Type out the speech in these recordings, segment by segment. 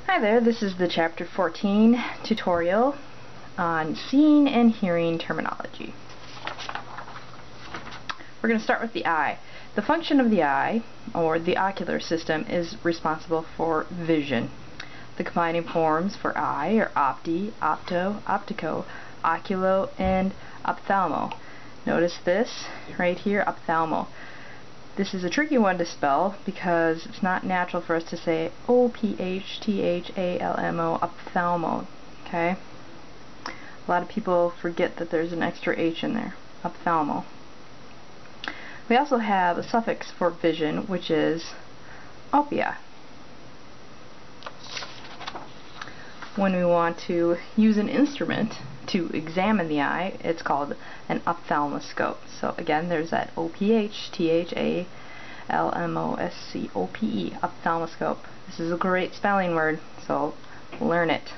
Hi there, this is the Chapter 14 tutorial on seeing and hearing terminology. We're going to start with the eye. The function of the eye, or the ocular system, is responsible for vision. The combining forms for eye are opti, opto, optico, oculo, and ophthalmo. Notice this right here, ophthalmo. This is a tricky one to spell because it's not natural for us to say O-P-H-T-H-A-L-M-O, ophthalmo. Okay? A lot of people forget that there's an extra H in there, ophthalmo. We also have a suffix for vision, which is opia. When we want to use an instrument to examine the eye, it's called an ophthalmoscope. So again, there's that O-P-H-T-H-A-L-M-O-S-C-O-P-E, ophthalmoscope. This is a great spelling word, so learn it.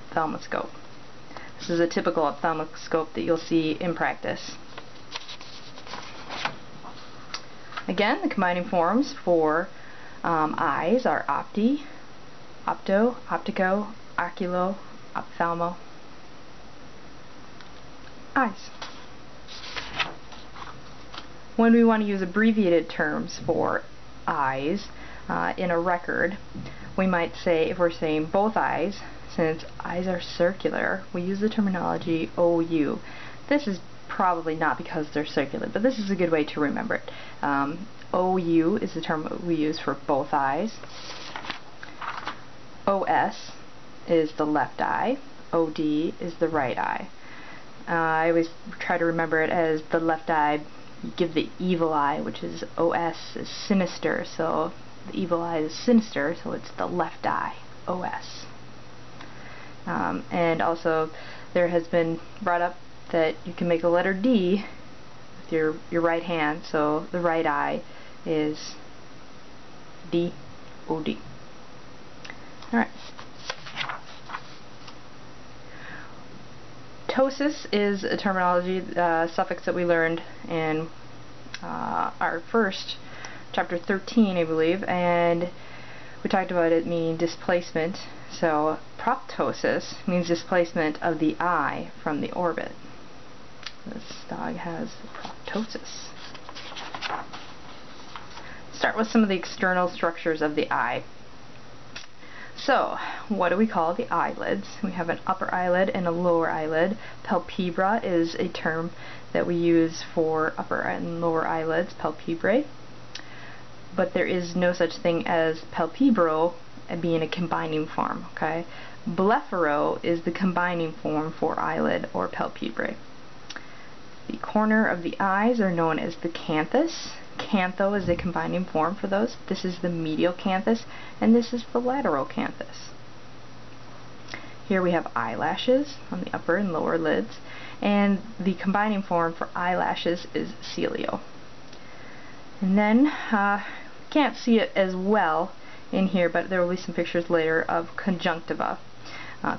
Ophthalmoscope. This is a typical ophthalmoscope that you'll see in practice. Again, the combining forms for eyes are opti, opto, optico, oculo, ophthalmo. Eyes. When we want to use abbreviated terms for eyes in a record, we might say, if we're saying both eyes, since eyes are circular, we use the terminology OU. This is probably not because they're circular, but this is a good way to remember it. OU is the term we use for both eyes. OS is the left eye. OD is the right eye. I always try to remember it as the left eye, you give the evil eye, which is OS, is sinister, so the evil eye is sinister, so it's the left eye, OS. And also there has been brought up that you can make a letter D with your right hand, so the right eye is D-O-D. Alright. Ptosis is a terminology suffix that we learned in our first chapter 13, I believe, and we talked about it meaning displacement. So proptosis means displacement of the eye from the orbit. This dog has proptosis. Start with some of the external structures of the eye. So, what do we call the eyelids? We have an upper eyelid and a lower eyelid. Palpebra is a term that we use for upper and lower eyelids, palpebrae. But there is no such thing as palpebral being a combining form, okay? Blepharo is the combining form for eyelid or palpebrae. The corner of the eyes are known as the canthus. Cantho is the combining form for those. This is the medial canthus, and this is the lateral canthus. Here we have eyelashes on the upper and lower lids, and the combining form for eyelashes is celio. And then, can't see it as well in here, but there will be some pictures later of conjunctiva.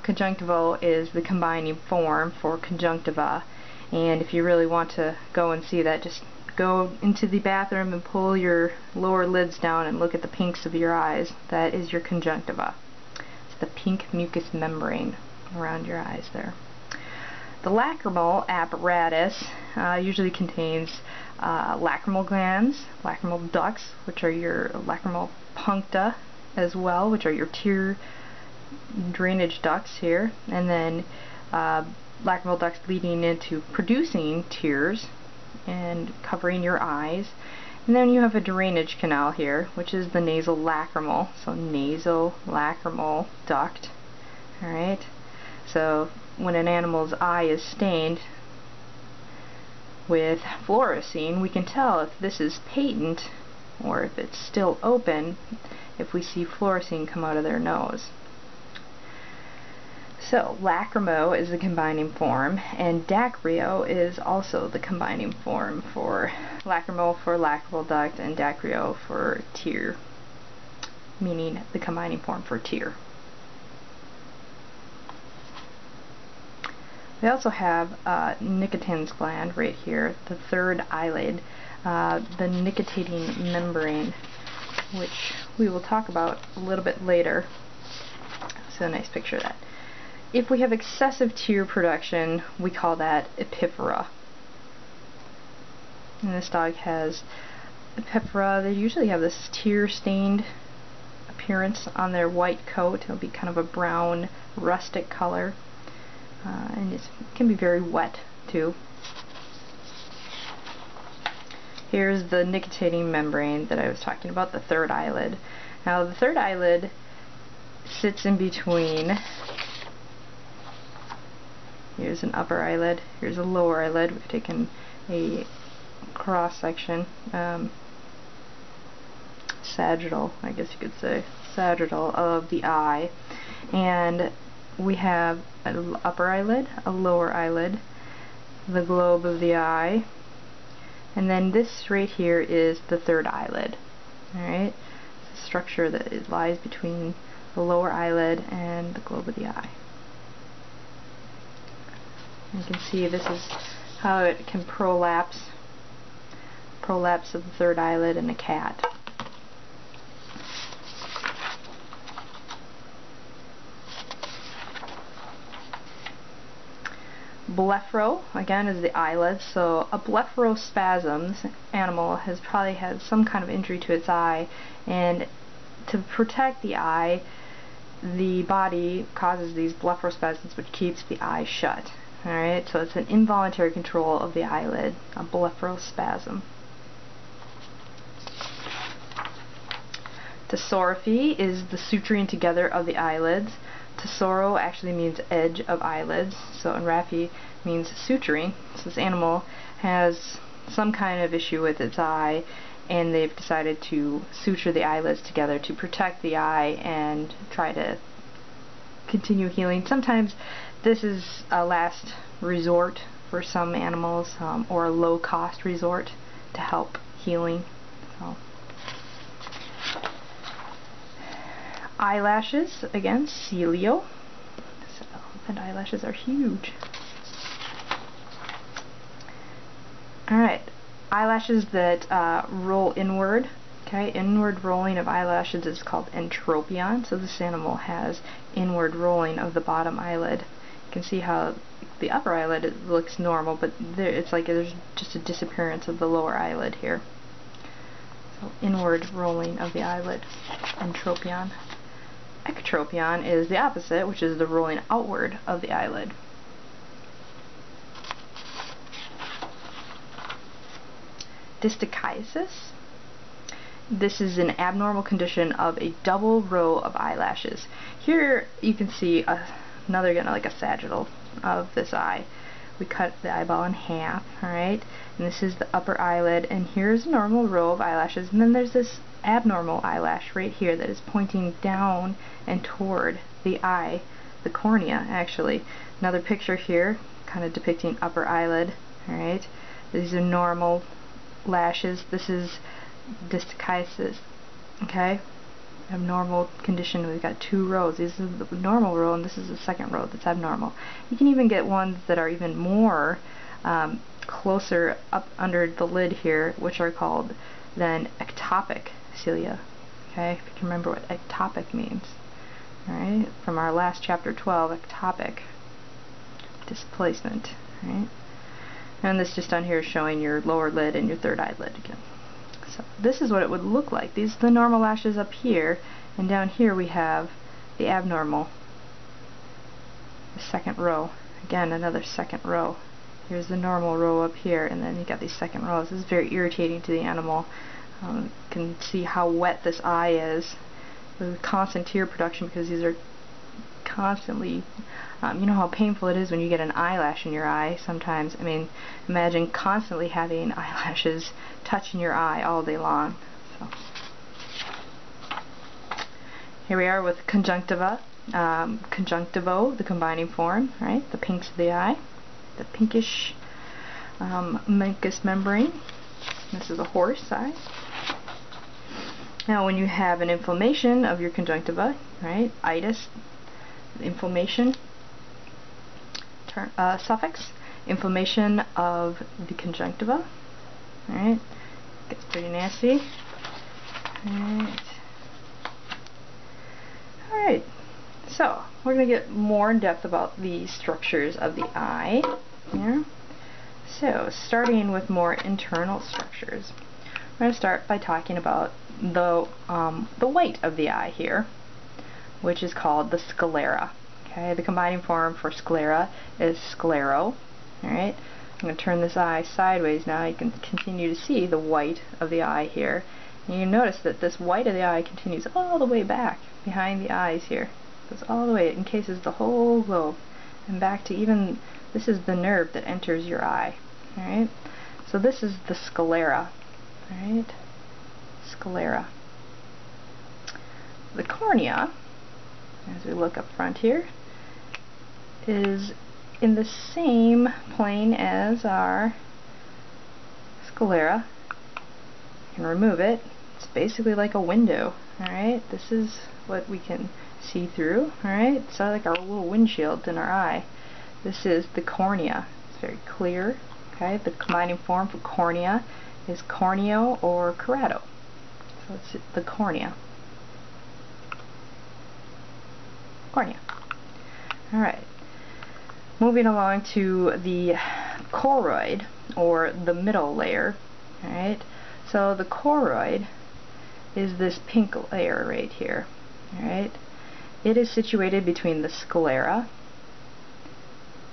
Conjunctiva is the combining form for conjunctiva, and if you really want to go and see that, just go into the bathroom and pull your lower lids down and look at the pinks of your eyes. That is your conjunctiva. It's the pink mucous membrane around your eyes there. The lacrimal apparatus usually contains lacrimal glands, lacrimal ducts, which are your lacrimal puncta as well, which are your tear drainage ducts here, and then lacrimal ducts leading into producing tears and covering your eyes. And then you have a drainage canal here, which is the nasal lacrimal, so nasolacrimal duct. Alright, so when an animal's eye is stained with fluorescein, we can tell if this is patent or if it's still open if we see fluorescein come out of their nose. So, lacrimo is the combining form, and dacryo is also the combining form for lacrimal for lacrimal duct and dacryo for tear, meaning the combining form for tear. We also have Nicotin's gland right here, the third eyelid, the nictitating membrane, which we will talk about a little bit later. So a nice picture of that. If we have excessive tear production, we call that epiphora. And this dog has epiphora. They usually have this tear-stained appearance on their white coat. It'll be kind of a brown, rustic color. And it can be very wet, too. Here's the nictitating membrane that I was talking about, the third eyelid. Now, the third eyelid sits in between. Here's an upper eyelid, here's a lower eyelid. We've taken a cross-section, sagittal, I guess you could say, sagittal of the eye. And we have an upper eyelid, a lower eyelid, the globe of the eye, and then this right here is the third eyelid. Alright? It's a structure that lies between the lower eyelid and the globe of the eye. You can see this is how it can prolapse of the third eyelid in a cat. Blepharo, again, is the eyelid. So a blepharospasm, this animal has probably had some kind of injury to its eye, and to protect the eye, the body causes these blepharospasms, which keeps the eye shut. Alright, so it's an involuntary control of the eyelid, a blepharospasm. Tessorrhaphy is the suturing together of the eyelids. Tesoro actually means edge of eyelids, so and raphy means suturing. So this animal has some kind of issue with its eye, and they've decided to suture the eyelids together to protect the eye and try to continue healing. Sometimes this is a last resort for some animals, or a low-cost resort to help healing. So. Eyelashes, again, celio. So, and eyelashes are huge. Alright, eyelashes that roll inward. Okay, inward rolling of eyelashes is called entropion. So this animal has inward rolling of the bottom eyelid. You can see how the upper eyelid, it looks normal, but it's like there's just a disappearance of the lower eyelid here. So inward rolling of the eyelid, entropion. Ectropion is the opposite, which is the rolling outward of the eyelid. Distichiasis. This is an abnormal condition of a double row of eyelashes. Here you can see another, like a sagittal of this eye. We cut the eyeball in half, alright? And this is the upper eyelid, and here's a normal row of eyelashes, and then there's this abnormal eyelash right here that is pointing down and toward the eye, the cornea, actually. Another picture here, kind of depicting upper eyelid, alright? These are normal lashes. This is distichiasis, okay? Abnormal condition. We've got two rows. This is the normal row, and this is the second row that's abnormal. You can even get ones that are even more closer up under the lid here, which are called then ectopic cilia. Okay, if you can remember what ectopic means. Alright, from our last chapter 12, ectopic displacement. Right, and this just down here is showing your lower lid and your third eyelid again. So this is what it would look like. These are the normal lashes up here, and down here we have the abnormal, the second row. Again, another second row. Here's the normal row up here, and then you got these second rows. This is very irritating to the animal. You can see how wet this eye is with constant tear production, because these are constantly, you know how painful it is when you get an eyelash in your eye sometimes. I mean, imagine constantly having eyelashes touching your eye all day long. So. Here we are with conjunctiva, conjunctivo, the combining form, right? The pinks of the eye, the pinkish mucous membrane. This is a horse eye. Now when you have an inflammation of your conjunctiva, right, itis, inflammation, suffix, inflammation of the conjunctiva, alright, gets pretty nasty. Alright, so we're going to get more in depth about the structures of the eye here. So, starting with more internal structures, we're going to start by talking about the white of the eye here, which is called the sclera. Okay, the combining form for sclera is sclero. Alright, I'm going to turn this eye sideways now. You can continue to see the white of the eye here. And you notice that this white of the eye continues all the way back behind the eyes here. It goes all the way, it encases the whole globe. And back to even, this is the nerve that enters your eye. Alright, so this is the sclera. Alright, sclera. The cornea, as we look up front here, is in the same plane as our sclera. You can remove it. It's basically like a window. Alright, this is what we can see through. Alright, it's like our little windshield in our eye. This is the cornea. It's very clear. Okay, the combining form for cornea is corneo or cerato. So it's the cornea. Cornea. Alright. Moving along to the choroid, or the middle layer. Alright. So the choroid is this pink layer right here. Alright. It is situated between the sclera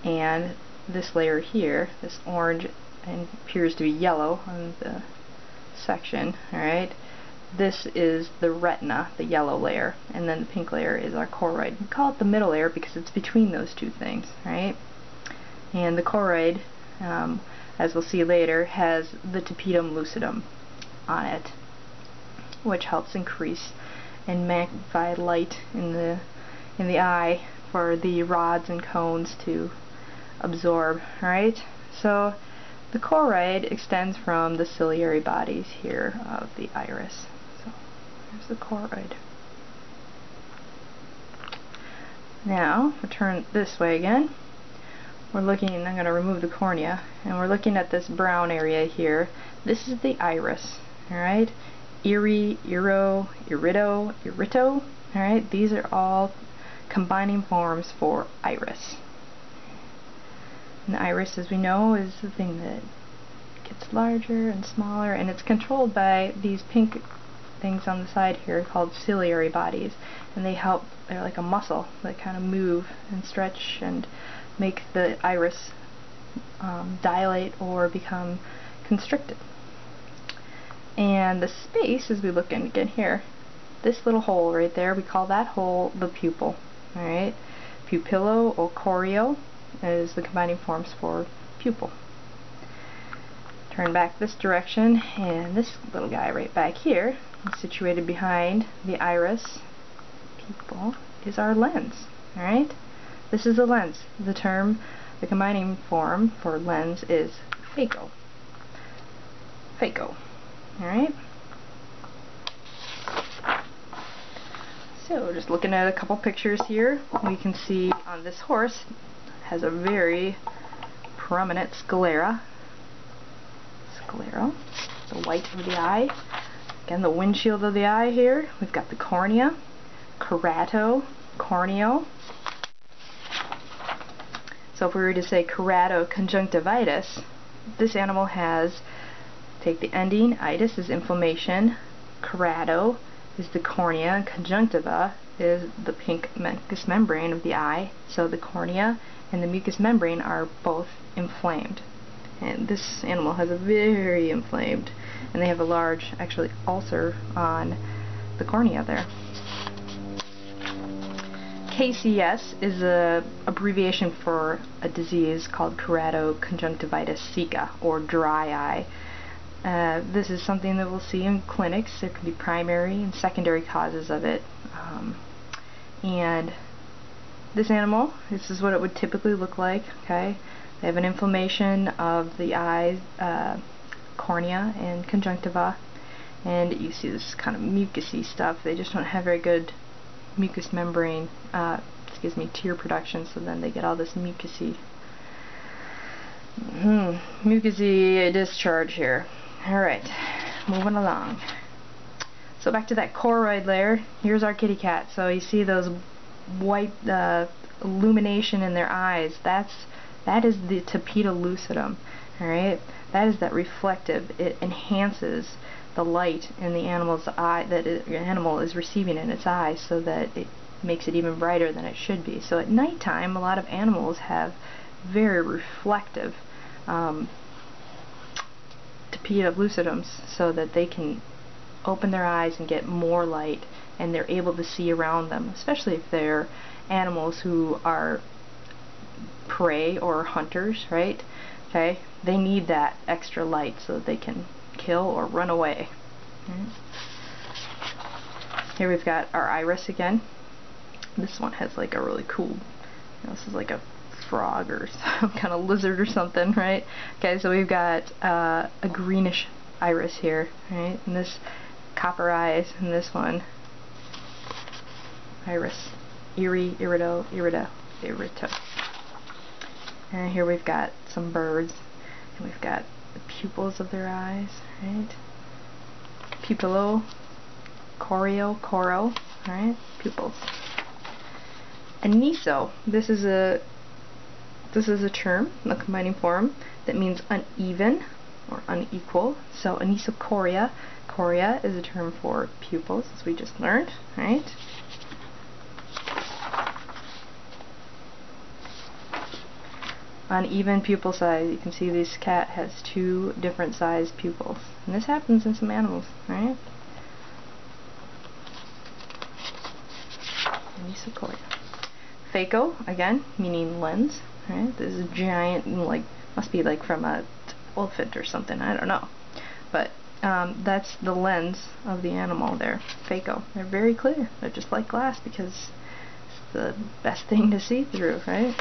and this layer here, this orange and appears to be yellow on the section. Alright. This is the retina, the yellow layer, and then the pink layer is our choroid. We call it the middle layer because it's between those two things, right? And the choroid, as we'll see later, has the tapetum lucidum on it, which helps increase and magnify light in the eye for the rods and cones to absorb, right? So the choroid extends from the ciliary bodies here of the iris. So there's the choroid. Now, we'll turn this way again. We're looking, I'm going to remove the cornea, and we're looking at this brown area here. This is the iris, alright? Iri, iro, irido, irito, alright? These are all combining forms for iris. And the iris, as we know, is the thing that gets larger and smaller, and it's controlled by these pink things on the side here called ciliary bodies, and they help, they're like a muscle that kind of move and stretch and make the iris dilate or become constricted. And the space, as we look in again here, this little hole right there, we call that hole the pupil. Alright, pupillo or choreo is the combining forms for pupil. Turn back this direction, and this little guy right back here, situated behind the iris pupil, is our lens. Alright? This is a lens. The term, the combining form for lens is phaco. Phaco. Alright? So, just looking at a couple pictures here, we can see on this horse has a very prominent sclera. Sclera, the white of the eye. Again, the windshield of the eye here. We've got the cornea, cerato, corneo. So if we were to say keratoconjunctivitis, this animal has, take the ending, itis is inflammation, kerato is the cornea, and conjunctiva is the pink mucous membrane of the eye. So the cornea and the mucous membrane are both inflamed. And this animal has a very inflamed, and they have a large, actually, ulcer on the cornea there. KCS is an abbreviation for a disease called keratoconjunctivitis sicca, or dry eye. This is something that we'll see in clinics. There can be primary and secondary causes of it. And this animal, this is what it would typically look like. Okay, they have an inflammation of the eye, cornea, and conjunctiva, and you see this kind of mucousy stuff. They just don't have very good mucous membrane, tear production, so then they get all this mucousy discharge here. Alright, moving along. So back to that choroid layer, here's our kitty cat. So you see those white illumination in their eyes, that is the tapetum lucidum. Alright? That is that reflective. It enhances the light in the animal's eye that the animal is receiving in its eyes, so that it makes it even brighter than it should be. So at nighttime, a lot of animals have very reflective tapetum lucidums, so that they can open their eyes and get more light, and they're able to see around them, especially if they're animals who are prey or hunters, right? Okay, they need that extra light so that they can kill or run away. Okay. Here we've got our iris again. This one has like a really cool, this is like a frog or some kind of lizard or something, right? Okay, so we've got a greenish iris here, right? And this copper eyes, and this one iris, irido. And here we've got some birds, and we've got the pupils of their eyes, right? Pupillo, coro, right? Pupils. Aniso, this is a term, the combining form, that means uneven or unequal. So anisocoria, coria is a term for pupils, as we just learned, right? Uneven pupil size. You can see this cat has 2 different sized pupils, and this happens in some animals, right? Anisocoria. Phaco, again, meaning lens, right? This is giant, like, must be like from a elephant or something, I don't know. But that's the lens of the animal there, phaco. They're very clear. They're just like glass because it's the best thing to see through, right?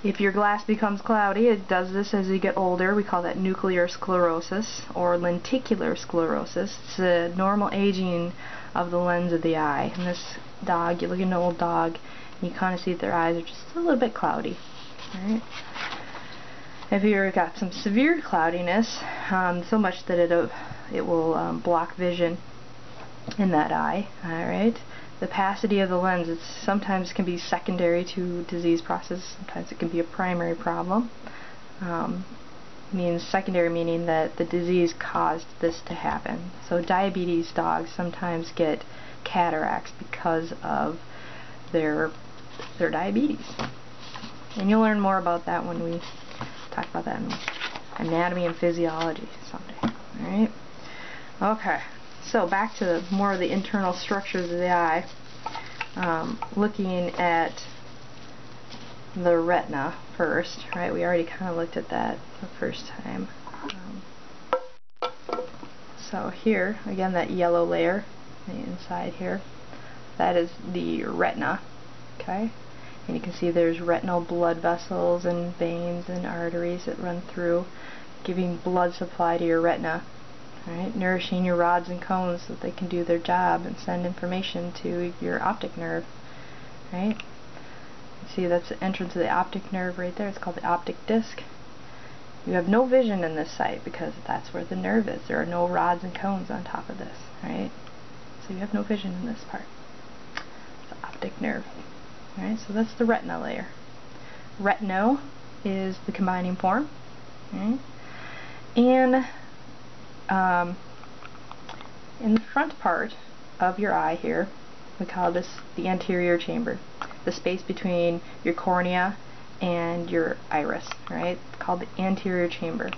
If your glass becomes cloudy, it does this as you get older. We call that nuclear sclerosis or lenticular sclerosis. It's the normal aging of the lens of the eye. And this dog, you look at an old dog, and you kind of see that their eyes are just a little bit cloudy. Right? If you've got some severe cloudiness, so much that it will block vision in that eye, alright? The opacity of the lens, it sometimes can be secondary to disease process, sometimes it can be a primary problem. Means secondary meaning that the disease caused this to happen. So diabetes dogs sometimes get cataracts because of their diabetes. And you'll learn more about that when we talk about that in anatomy and physiology someday. Alright? Okay. So back to more of the internal structures of the eye, looking at the retina first, right? We already kind of looked at that the first time. So here, again, that yellow layer, the inside here, that is the retina, okay? And you can see there's retinal blood vessels and veins and arteries that run through, giving blood supply to your retina. Right, nourishing your rods and cones so that they can do their job and send information to your optic nerve. Right? You see that's the entrance of the optic nerve right there. It's called the optic disc. You have no vision in this site because that's where the nerve is. There are no rods and cones on top of this. Right? So you have no vision in this part. It's the optic nerve. Right? So that's the retina layer. Retino is the combining form. Right? And in the front part of your eye here, we call this the anterior chamber, the space between your cornea and your iris, right? It's called the anterior chamber.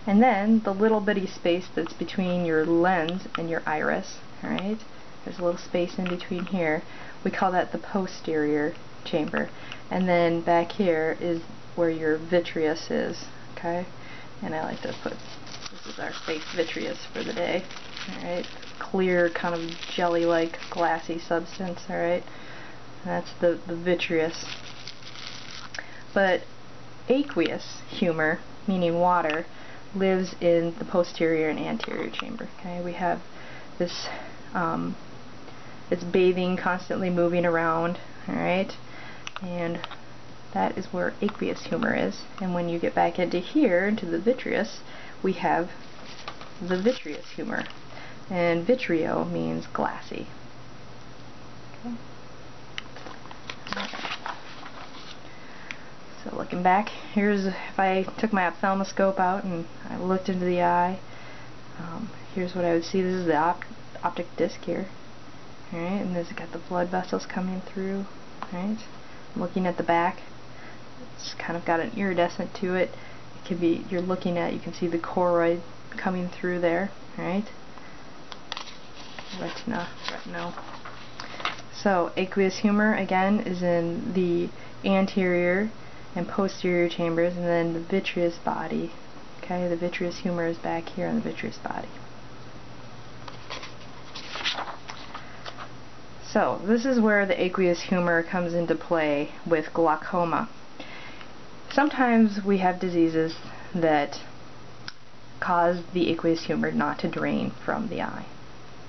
And then the little bitty space that's between your lens and your iris, right? There's a little space in between here. We call that the posterior chamber. And then back here is where your vitreous is, okay? And I like to put, this is our fake vitreous for the day. Alright, clear, kind of jelly-like, glassy substance, alright? That's the vitreous. But aqueous humor, meaning water, lives in the posterior and anterior chamber, okay? We have this, it's bathing, constantly moving around, alright? And that is where aqueous humor is. And when you get back into here, into the vitreous, we have the vitreous humor. And vitreo means glassy. Okay. So looking back, here's if I took my ophthalmoscope out and I looked into the eye, here's what I would see. This is the optic disc here. Alright, and this has got the blood vessels coming through. Alright, looking at the back, it's kind of got an iridescent to it. It could be, you're looking at, you can see the choroid coming through there. Alright, retinal. So aqueous humor again is in the anterior and posterior chambers, and then the vitreous body. Okay, the vitreous humor is back here on the vitreous body. So this is where the aqueous humor comes into play with glaucoma. Sometimes we have diseases that cause the aqueous humor not to drain from the eye.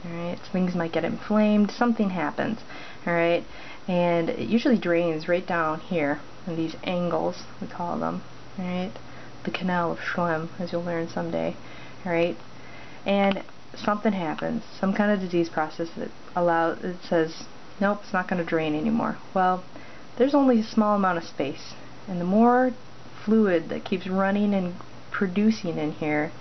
Alright, things might get inflamed, something happens, alright, and it usually drains right down here in these angles, we call them, alright, the canal of Schlemm, as you'll learn someday, alright, and something happens, some kind of disease process that it says, nope, it's not going to drain anymore. Well, there's only a small amount of space, and the more fluid that keeps running and producing in here,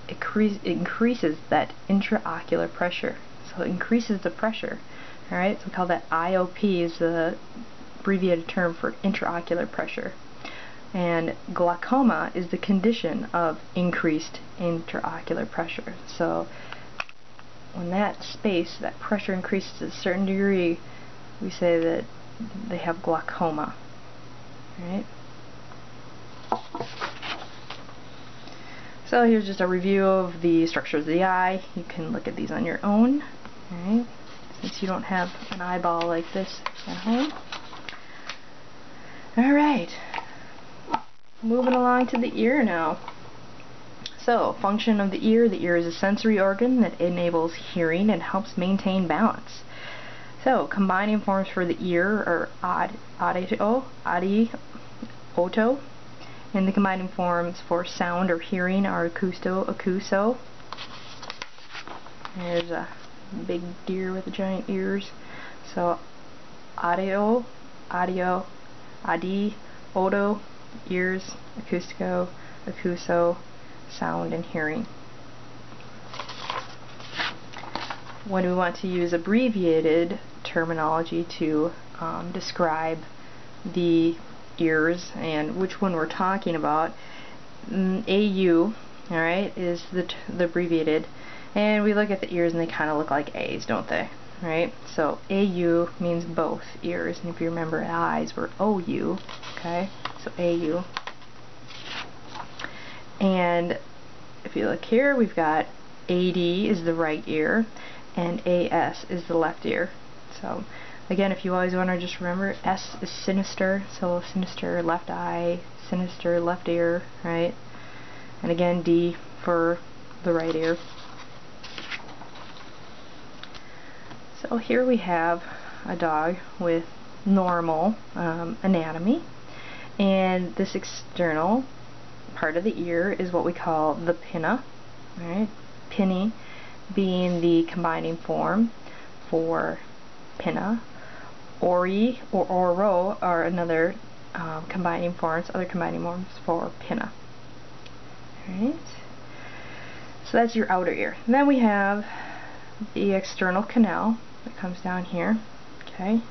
it increases that intraocular pressure. So it increases the pressure. Alright, so we call that IOP, is the abbreviated term for intraocular pressure. And glaucoma is the condition of increased intraocular pressure. So when that space, that pressure increases to a certain degree, we say that they have glaucoma. Alright? So here's just a review of the structures of the eye. You can look at these on your own, alright, since you don't have an eyeball like this at home. Alright, moving along to the ear now. So, function of the ear. The ear is a sensory organ that enables hearing and helps maintain balance. So, combining forms for the ear are oto, and the combining forms for sound or hearing are acousto, acuso. There's a big deer with the giant ears. So audio, adi, oto, ears, acoustico, acuso, sound and hearing. When we want to use abbreviated terminology to describe the ears and which one we're talking about, AU, alright, is the abbreviated, and we look at the ears and they kind of look like A's, don't they? Right? So AU means both ears, and if you remember, eyes were OU, okay? So AU. And if you look here, we've got AD is the right ear, and AS is the left ear. So again, if you always want to just remember, S is sinister, so sinister left eye, sinister left ear, right? And again, D for the right ear. So here we have a dog with normal anatomy, and this external part of the ear is what we call the pinna, right? Pinny being the combining form for pinna. Ori or oro are another other combining forms for pinna. Alright, so that's your outer ear. And then we have the external canal that comes down here, okay,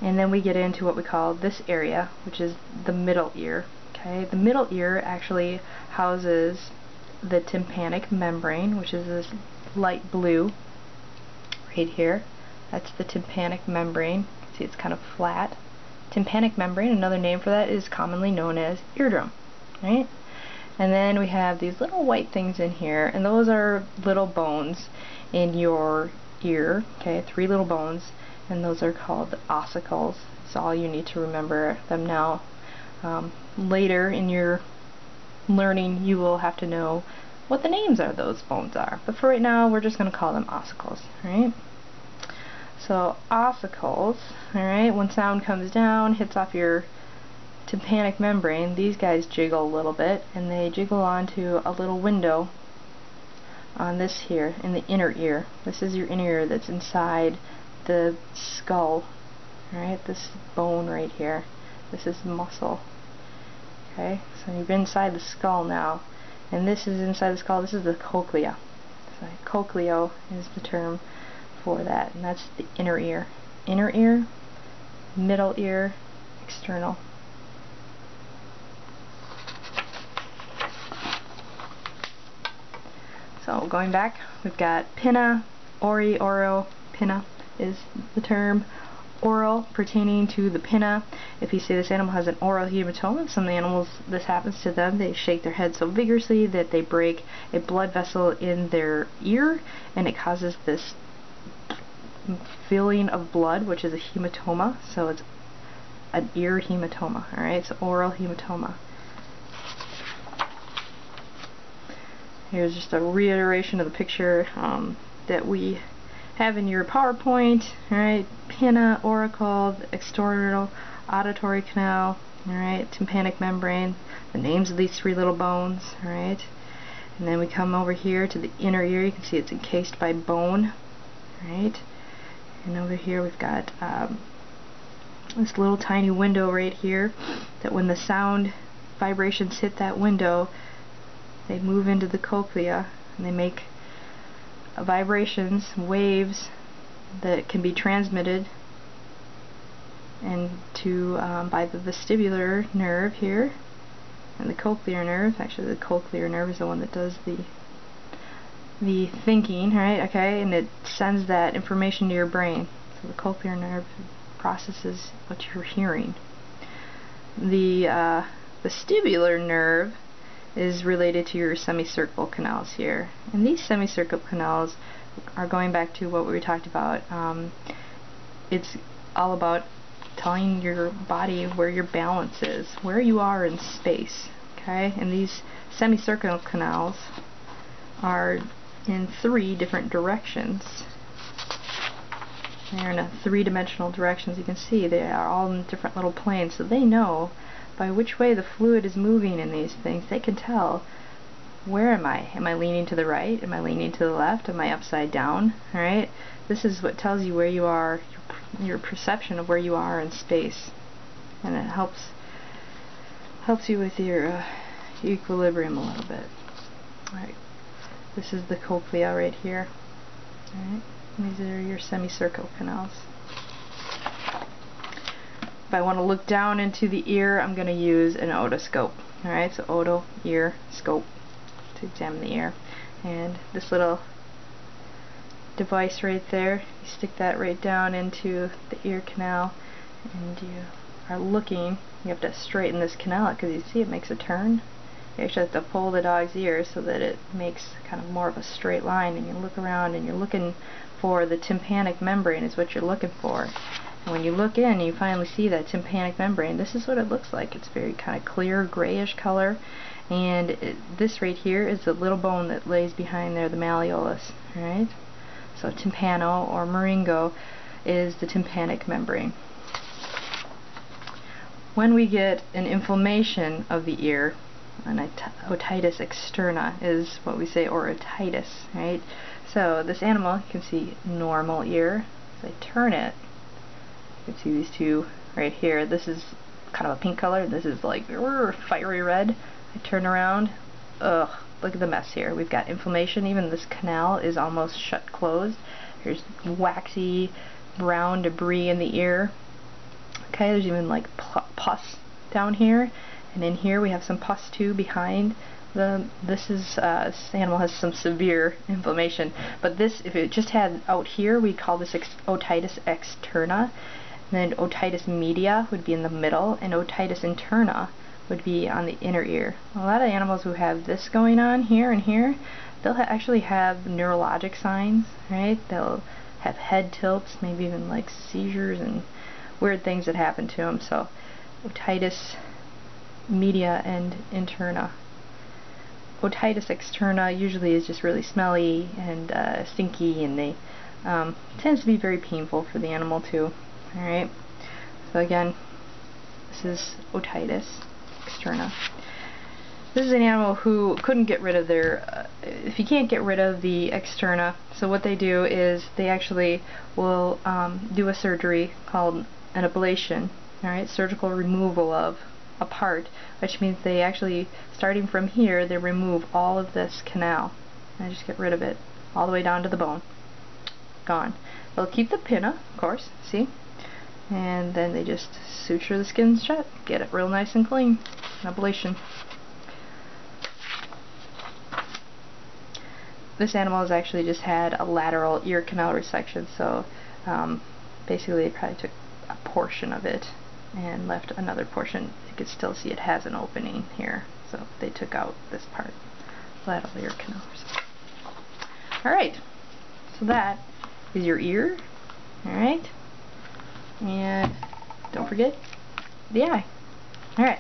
and then we get into what we call this area, which is the middle ear. Okay, the middle ear actually houses the tympanic membrane, which is this light blue right here. That's the tympanic membrane. See, it's kind of flat. Tympanic membrane, another name for that, is commonly known as eardrum, right? And then we have these little white things in here, and those are little bones in your ear, okay, 3 little bones, and those are called ossicles. So all you need to remember them now. Later in your learning, you will have to know what the names of those bones are. But for right now, we're just going to call them ossicles, right? So ossicles, alright, when sound comes down, hits off your tympanic membrane, these guys jiggle a little bit, and they jiggle onto a little window on this here, in the inner ear. This is your inner ear that's inside the skull. Alright, this bone right here. This is muscle. Okay, so you're inside the skull now. And this is inside the skull, this is the cochlea. So cochleo is the term for that, and that's the inner ear. Inner ear, middle ear, external. So going back, we've got pinna, ori, oro. Pinna is the term. Oral, pertaining to the pinna. If you say this animal has an oral hematoma, some animals, this happens to them, they shake their head so vigorously that they break a blood vessel in their ear, and it causes this feeling of blood, which is a hematoma. So it's an ear hematoma. Alright, so oral hematoma. Here's just a reiteration of the picture that we have in your PowerPoint. Alright, pinna, auricle, external auditory canal, alright, tympanic membrane, the names of these three little bones, alright. And then we come over here to the inner ear. You can see it's encased by bone, alright. And over here we've got this little tiny window right here that when the sound vibrations hit that window, they move into the cochlea and they make vibrations, waves that can be transmitted and to by the vestibular nerve here and the cochlear nerve. Actually, the cochlear nerve is the one that does the thinking, right? Okay, and it sends that information to your brain. So the cochlear nerve processes what you're hearing. The vestibular nerve is related to your semicircle canals here. And these semicircle canals are going back to what we talked about. It's all about telling your body where your balance is, where you are in space. Okay? And these semicircle canals are in 3 different directions. They're in a 3-dimensional directions. You can see they are all in different little planes, so they know by which way the fluid is moving in these things. They can tell, where am I? Am I leaning to the right? Am I leaning to the left? Am I upside down? Alright? This is what tells you where you are, your perception of where you are in space. And it helps you with your equilibrium a little bit. Alright. This is the cochlea right here. Alright? These are your semicircle canals. If I want to look down into the ear, I'm going to use an otoscope. Alright, so oto, ear, scope, to examine the ear. And this little device right there, you stick that right down into the ear canal, and you are looking. You have to straighten this canal out because you see it makes a turn. You actually have to pull the dog's ear so that it makes kind of more of a straight line, and you look around and you're looking for the tympanic membrane is what you're looking for. And when you look in, you finally see that tympanic membrane. This is what it looks like. It's very kind of clear, grayish color. And this right here is the little bone that lays behind there, the malleolus. Alright? So tympano or moringo is the tympanic membrane. When we get an inflammation of the ear, an otitis externa is what we say, or otitis, right? So this animal, you can see normal ear. As I turn it, you can see these two right here. This is kind of a pink color. This is like fiery red. I turn around. Ugh, look at the mess here. We've got inflammation. Even this canal is almost shut closed. There's waxy brown debris in the ear. Okay, there's even like pus down here. And in here we have some pus too behind this animal has some severe inflammation. But this, if it just had out here, we call this otitis externa. And then otitis media would be in the middle, and otitis interna would be on the inner ear. A lot of animals who have this going on here and here, they'll actually have neurologic signs, right? They'll have head tilts, maybe even like seizures and weird things that happen to them. So otitis media and interna. Otitis externa usually is just really smelly and stinky, and they tends to be very painful for the animal too. Alright, so again, this is otitis externa. This is an animal who couldn't get rid of their, if you can't get rid of the externa, so what they do is they actually will do a surgery called an ablation, alright, surgical removal of a part, which means they actually, starting from here, they remove all of this canal. And just get rid of it, all the way down to the bone. Gone. They'll keep the pinna, of course, see? And then they just suture the skin shut, get it real nice and clean. An ablation. This animal has actually just had a lateral ear canal resection, so basically they probably took a portion of it and left another portion. You can still see it has an opening here, so they took out this part. Lateral ear canal resection. Alright, so that is your ear. Alright, and don't forget the eye. Alright.